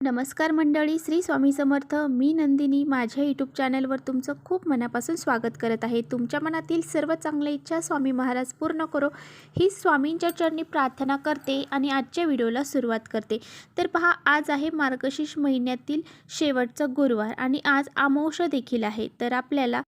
नमस्कार मंडळी, श्री स्वामी समर्थ. मी नंदिनी माझ्या यूट्यूब चॅनलवर तुमचं खूप मनापासून स्वागत करत आहे. तुमच्या मनातील सर्व चांगल्या इच्छा स्वामी महाराज पूर्ण करो ही स्वामींच्या चरणी प्रार्थना करते आणि आजच्या व्हिडिओला सुरुवात करते. तर पहा, आज आहे मार्गशीर्ष महिन्यातील शेवटचा गुरुवार आणि आज अमावस्या देखील आहे.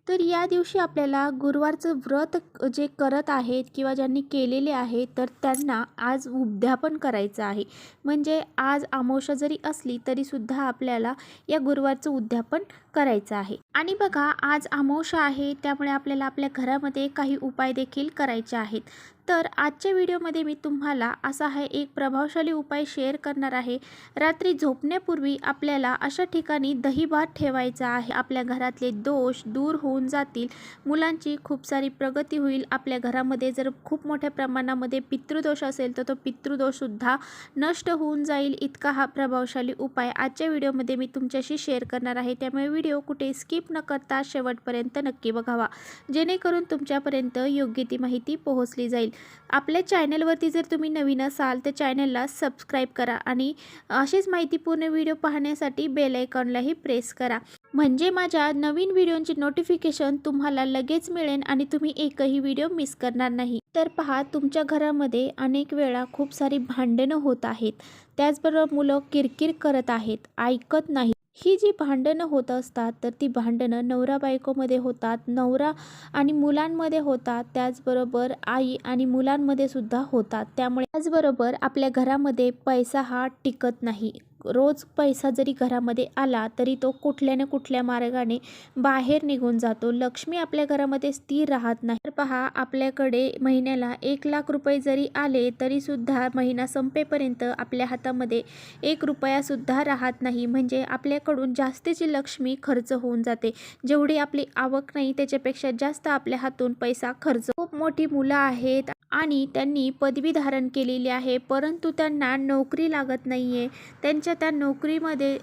तर या दिवशी आपल्याला गुरुवारचं व्रत जे करत आहेत किंवा ज्यांनी केलेले आहे तर त्यांना आज उद्यापन करायचं आहे. म्हणजे आज अमावस्या जरी असली तरी सुद्धा आपल्याला या गुरुवारचं उद्यापन करायचं आहे. आणि बघा, आज अमावस्या आहे त्यामुळे आपल्याला आपल्या घरामध्ये काही उपाय देखील करायचे आहेत. तर आजच्या व्हिडिओमध्ये मी तुम्हाला असा एक प्रभावशाली उपाय शेअर करणार आहे. रात्री झोपण्यापूर्वी आपल्याला अशा ठिकाणी दही भात ठेवायचा आहे. आपल्या घरातले दोष दूर होऊन जातील, मुलांची खूप सारी प्रगती होईल. आपल्या घरामध्ये जर खूप मोठ्या प्रमाणामध्ये पितृदोष असेल तर तो पितृदोषसुद्धा नष्ट होऊन जाईल. इतका हा प्रभावशाली उपाय आजच्या व्हिडिओमध्ये मी तुमच्याशी शेअर करणार आहे. त्यामुळे व्हिडिओ कुठे स्किप न करता शेवटपर्यंत नक्की बघावा, जेणेकरून तुमच्यापर्यंत योग्य ती माहिती पोहोचली जाईल. आपल्या चॅनलवरती जर तुम्ही नवीन असाल तर चॅनलला सबस्क्राईब करा आणि अशीच माहितीपूर्ण व्हिडिओ पाहण्यासाठी बेल आयकॉनलाही प्रेस करा, म्हणजे माझ्या नवीन व्हिडिओची नोटिफिकेशन तुम्हाला लगेच मिळेल आणि तुम्ही एकही व्हिडिओ मिस करणार नाही. तर पहा, तुमच्या घरामध्ये अनेक वेळा खूप सारी भांडणं होत आहेत. त्याचबरोबर मुलं किरकिर करत आहेत, ऐकत नाही. ही जी भांडणं होत असतात तर ती भांडणं नवरा बायकोमध्ये होतात, नवरा आणि मुलांमध्ये होतात, त्याचबरोबर आई आणि मुलांमध्ये सुद्धा होतात. त्याचबरोबर आपल्या घरामध्ये पैसा हा टिकत नाही. रोज पैसा जरी घरामध्ये आला तरी तो कुठल्या ना कुठल्या मार्गाने बाहेर निघून जातो. लक्ष्मी आपल्या घरामध्ये स्थिर राहत नाही. तर पहा, आपल्याकडे महिन्याला 1,00,000 रुपये जरी आले तरी सुद्धा महिना संपेपर्यंत आपल्या हातामध्ये 1 रुपया सुद्धा राहत नाही. म्हणजे आपल्याकडून जास्तीची लक्ष्मी खर्च होऊन जाते. जेवढी आपली आवक नाही त्याच्यापेक्षा जास्त आपल्या हातून पैसा खर्च. खूप मोठी मुलं आहेत आणि त्यांनी पदवी धारण केलेली आहे, परंतु त्यांना नोकरी लागत नाही आहे. त्यांच्या त्या नोकरीमध्ये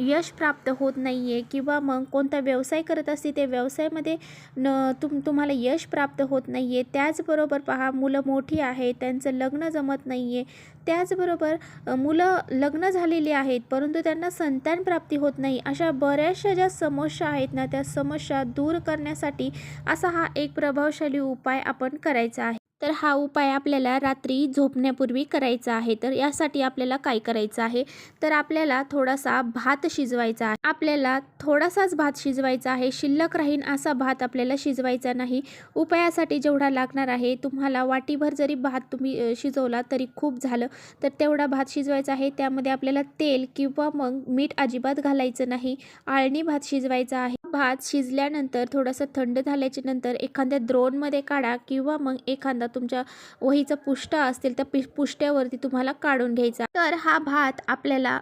यश प्राप्त होत नाही आहे किंवा मग कोणता व्यवसाय करत असते त्या व्यवसायामध्ये तुम्हाला यश प्राप्त होत नाही आहे. त्याचबरोबर पहा, मुलं मोठी आहेत, त्यांचं लग्न जमत नाही आहे. त्याचबरोबर मुलं लग्न झालेली आहेत परंतु त्यांना संतान प्राप्ती होत नाही. अशा बऱ्याचशा ज्या समस्या आहेत ना, त्या समस्या दूर करण्यासाठी असा हा एक प्रभावशाली उपाय आपण करायचा आहे. तर हा उपाय आपल्याला रात्री झोपण्यापूर्वी करायचा आहे. तर यासाठी आपल्याला काय करायचं आहे, तर आपल्याला थोडासा भात शिजवायचा आहे. आपल्याला थोडासाच भात शिजवायचा आहे, शिल्लक राहीन असा भात आपल्याला शिजवायचा नाही. उपायासाठी जेवढा लागणार आहे, तुम्हाला वाटीभर जरी भात तुम्ही शिजवला तरी खूप झालं. तर तेवढा भात शिजवायचा आहे. त्यामध्ये आपल्याला तेल किंवा मग मीठ अजिबात घालायचं नाही. आळणी भात शिजवायचा आहे. भात शिजल्यानंतर थोडंसं थंड झाल्याच्या नंतर एखाद्या द्रोणमध्ये काढा किंवा मग एखादा तुमच्या वहीचं पुष्ट असतील तर पुष्ट्यावरती तुम्हाला काढून घ्यायचा. तर हा भात आपल्याला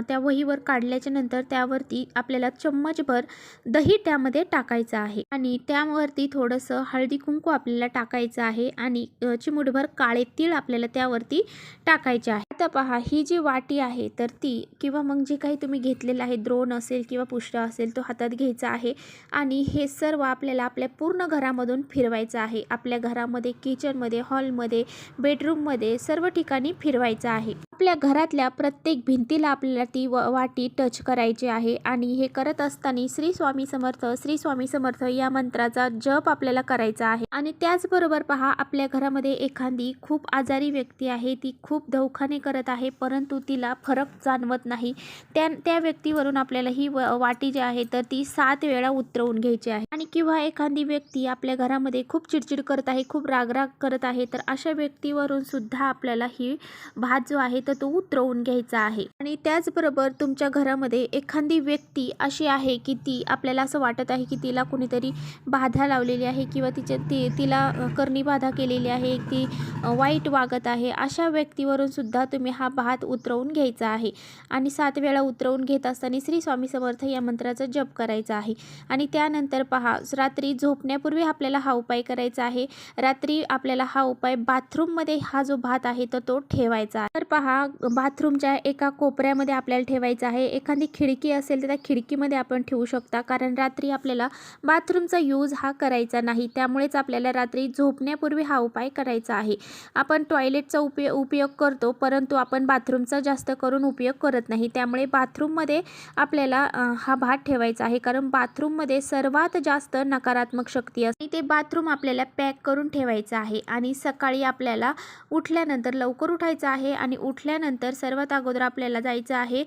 त्या वहीवर काढल्याच्या नंतर त्यावरती आपल्याला चम्मचभर दही त्यामध्ये टाकायचं आहे आणि त्यावरती थोडंसं हळदी कुंकू आपल्याला टाकायचं आहे आणि चिमूटभर काळे तीळ आपल्याला त्यावरती टाकायचे आहे. आता पहा, ही जी वाटी आहे तर ती किंवा मग जे काही तुम्ही घेतलेलं आहे, द्रोण असेल किंवा पुष्ट असेल, तो हातात घ्यायचा आहे आणि हे सर्व आपल्याला आपल्या पूर्ण घरामधून फिरवायचं आहे. आपल्या घरामध्ये, किचनमध्ये, हॉलमध्ये, बेडरूममध्ये सर्व ठिकाणी फिरवायचं आहे. आपल्या घरातल्या प्रत्येक भिंतीला आपल्याला ती वाटी टच करायची आहे आणि हे करत असताना श्री स्वामी समर्थ, श्री स्वामी समर्थ या मंत्राचा जप आपल्याला करायचा आहे. आणि त्याचबरोबर पहा, आपल्या घरामध्ये एखादी खूप आजारी व्यक्ती आहे, ती खूप दवाखाने करत आहे परंतु तिला फरक जाणवत नाही. त्या व्यक्तीवरून आपल्याला ही वाटी जी आहे तर ती 7 वेळा उतरवून घ्यायची आहे. आणि किंवा एखादी व्यक्ती आपल्या घरामध्ये खूप चिडचिड करत आहे, खूप रागराग करत आहे, तर अशा व्यक्तीवरून सुद्धा आपल्याला ही भात जो आहे तर तो उतरवून घ्यायचा आहे. आणि त्याचबरोबर तुमच्या घरामध्ये एखादी व्यक्ती अशी आहे की ती आपल्याला असं वाटत आहे की तिला कुणीतरी बाधा लावलेली आहे किंवा तिला करणी बाधा केलेली आहे, ती वाईट वागत आहे, अशा व्यक्तीवरून सुद्धा तुम्ही हा भात उतरवून घ्यायचा आहे. आणि 7 वेळा उतरवून घेत असताना श्री स्वामी समर्थ या मंत्राचा जप करायचा आहे. आणि त्यानंतर पहा, रात्री झोपण्यापूर्वी आपल्याला हा उपाय करायचा आहे. रात्री आपल्याला आपल्याला हा उपाय बाथरूममध्ये हा जो भात आहे तर तो ठेवायचा आहे. तर पहा, बाथरूमच्या एका कोपऱ्यामध्ये आपल्याला ठेवायचा आहे. एखादी खिडकी असेल तर त्या खिडकीमध्ये आपण ठेवू शकता, कारण रात्री आपल्याला बाथरूमचा यूज हा करायचा नाही. त्यामुळेच आपल्याला रात्री झोपण्यापूर्वी हा उपाय करायचा आहे. आपण टॉयलेटचा उपयोग करतो, परंतु आपण बाथरूमचा जास्त करून उपयोग करत नाही. त्यामुळे बाथरूममध्ये आपल्याला हा भात ठेवायचा आहे, कारण बाथरूममध्ये सर्वात जास्त नकारात्मक शक्ती असते. ते बाथरूम आपल्याला पॅक करून ठेवायचं आहे आणि सकाळी आपल्याला उठल्यानंतर लवकर उठायचं आहे आणि उठल्यानंतर सर्वात अगोदर आपल्याला जायचं आहे,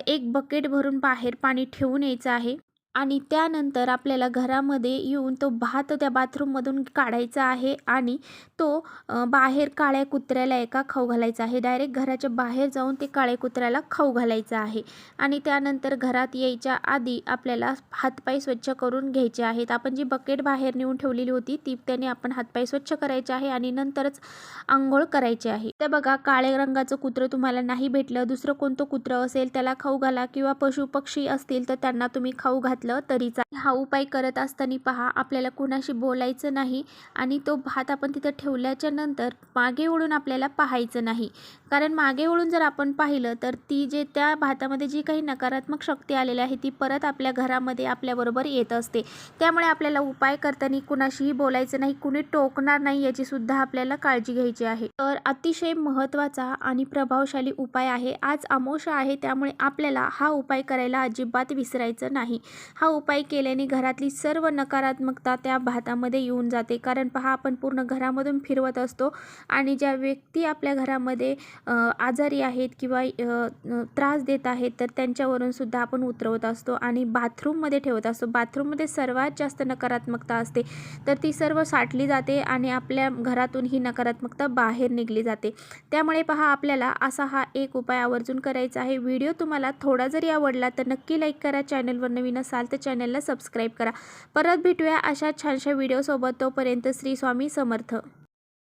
एक बकेट भरून बाहेर पाणी ठेवून यायचं आहे आणि त्यानंतर आपल्याला घरामध्ये येऊन तो भात त्या बाथरूममधून काढायचा आहे आणि तो बाहेर काळ्या कुत्र्याला एका खाऊ घालायचा आहे. डायरेक्ट घराच्या बाहेर जाऊन ते काळ्या कुत्र्याला खाऊ घालायचं आहे आणि त्यानंतर घरात यायच्या आधी आपल्याला हातपाय स्वच्छ करून घ्यायचे आहेत. आपण जी बकेट बाहेर नेऊन ठेवलेली होती ती त्याने आपण हातपाय स्वच्छ करायचे आहे आणि नंतरच आंघोळ करायची आहे. तर बघा, काळ्या रंगाचं कुत्रं तुम्हाला नाही भेटलं, दुसरं कोणतं कुत्रं असेल त्याला खाऊ घाला किंवा पशु पक्षी असतील तर त्यांना तुम्ही खाऊ घातलं तरी चालेल. हा उपाय करत असताना पहा, आपल्याला कुणाशी बोलायचं नाही आणि तो भात आपण तिथं ठेवल्याच्या नंतर मागे वळून आपल्याला पाहायचं नाही, कारण मागे वळून जर आपण पाहिलं तर त्या भातामध्ये जी काही नकारात्मक शक्ती आलेली आहे ती परत आपल्या घरामध्ये आपल्याबरोबर येत असते. त्यामुळे आपल्याला उपाय करताना कुणाशीही बोलायचं नाही, कुणी टोकणार नाही याची सुद्धा आपल्याला काळजी घ्यायची आहे. तर अतिशय महत्त्वाचा आणि प्रभावशाली उपाय आहे. आज अमावस्या आहे, त्यामुळे आपल्याला हा उपाय करायला अजिबात विसरायचं नाही. हा उपाय केल्याने घरातली सर्व नकारात्मकता त्या भातामध्ये येऊन जाते, कारण पहा, आपण पूर्ण घरामधून फिरवत असतो आणि ज्या व्यक्ती आपल्या घरामध्ये आजारी आहेत किंवा त्रास देत आहेत तर त्यांच्यावरून सुद्धा आपण उतरवत असतो आणि बाथरूममध्ये ठेवत असतो. बाथरूममध्ये सर्वात जास्त नकारात्मकता असते, तर ती सर्व साठली जाते आणि आपल्या घरातून ही नकारात्मकता बाहेर निघली जाते. त्यामुळे पहा, आपल्याला असा हा एक उपाय आवर्जून करायचा आहे. व्हिडिओ तुम्हाला थोडा जरी आवडला तर नक्की लाईक करा. चॅनलवर नवीन असाल तर चॅनलला सबस्क्राईब करा. परत भेटूया अशा छानशा व्हिडिओसोबत. तोपर्यंत श्री स्वामी समर्थ.